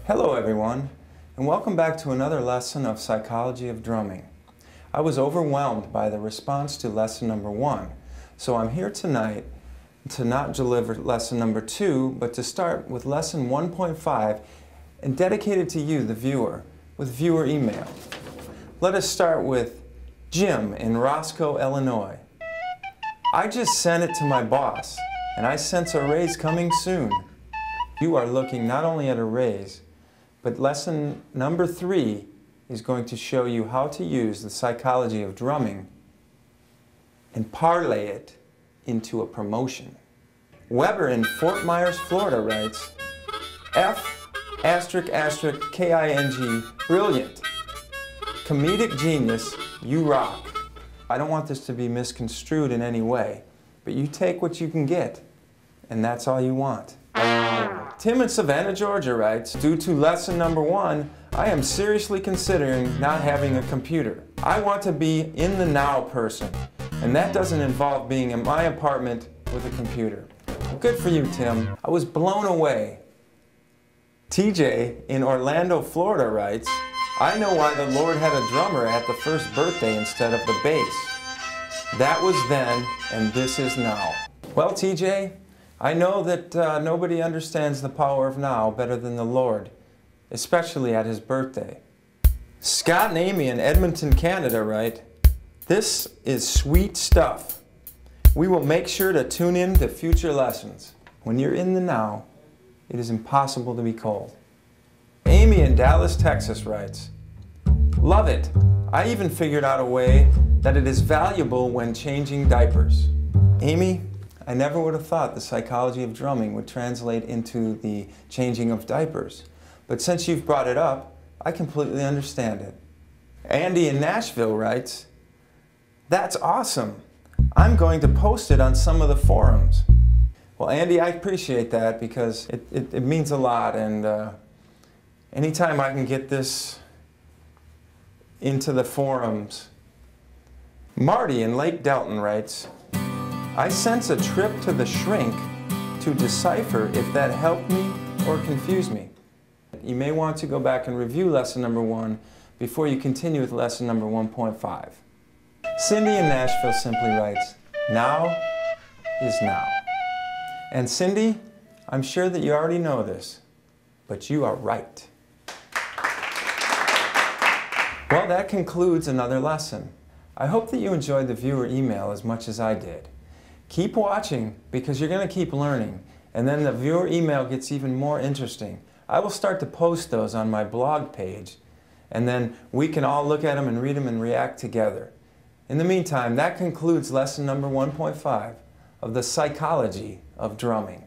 Hello everyone, and welcome back to another lesson of Psychology of Drumming. I was overwhelmed by the response to lesson number 1, so I'm here tonight to not deliver lesson number 2, but to start with lesson 1.5 and dedicate it to you, the viewer, with viewer email. Let us start with Jim in Roscoe, Illinois. I just sent it to my boss, and I sense a raise coming soon. You are looking not only at a raise, but lesson number 3 is going to show you how to use the psychology of drumming and parlay it into a promotion. Weber in Fort Myers, Florida writes, F***King, brilliant. Comedic genius, you rock. I don't want this to be misconstrued in any way, but you take what you can get, and that's all you want. Tim in Savannah, Georgia writes, due to lesson number 1, I am seriously considering not having a computer. I want to be in the now person, and that doesn't involve being in my apartment with a computer. Good for you, Tim. I was blown away. TJ in Orlando, Florida writes, I know why the Lord had a drummer at the first birthday instead of the bass. That was then, and this is now. Well, TJ, I know that nobody understands the power of now better than the Lord, especially at His birthday. Scott and Amy in Edmonton, Canada write, this is sweet stuff. We will make sure to tune in to future lessons. When you're in the now, it is impossible to be cold. Amy in Dallas, Texas writes, love it. I even figured out a way that it is valuable when changing diapers. Amy, I never would have thought the psychology of drumming would translate into the changing of diapers. But since you've brought it up, I completely understand it. Andy in Nashville writes, that's awesome. I'm going to post it on some of the forums. Well, Andy, I appreciate that because it means a lot, and anytime I can get this into the forums. Marty in Lake Delton writes, I sense a trip to the shrink to decipher if that helped me or confused me. You may want to go back and review lesson number 1 before you continue with lesson number 1.5. Cindy in Nashville simply writes, now is now. And Cindy, I'm sure that you already know this, but you are right. Well, that concludes another lesson. I hope that you enjoyed the viewer email as much as I did. Keep watching because you're going to keep learning, and then the viewer email gets even more interesting. I will start to post those on my blog page, and then we can all look at them and read them and react together. In the meantime, that concludes lesson number 1.5 of the psychology of drumming.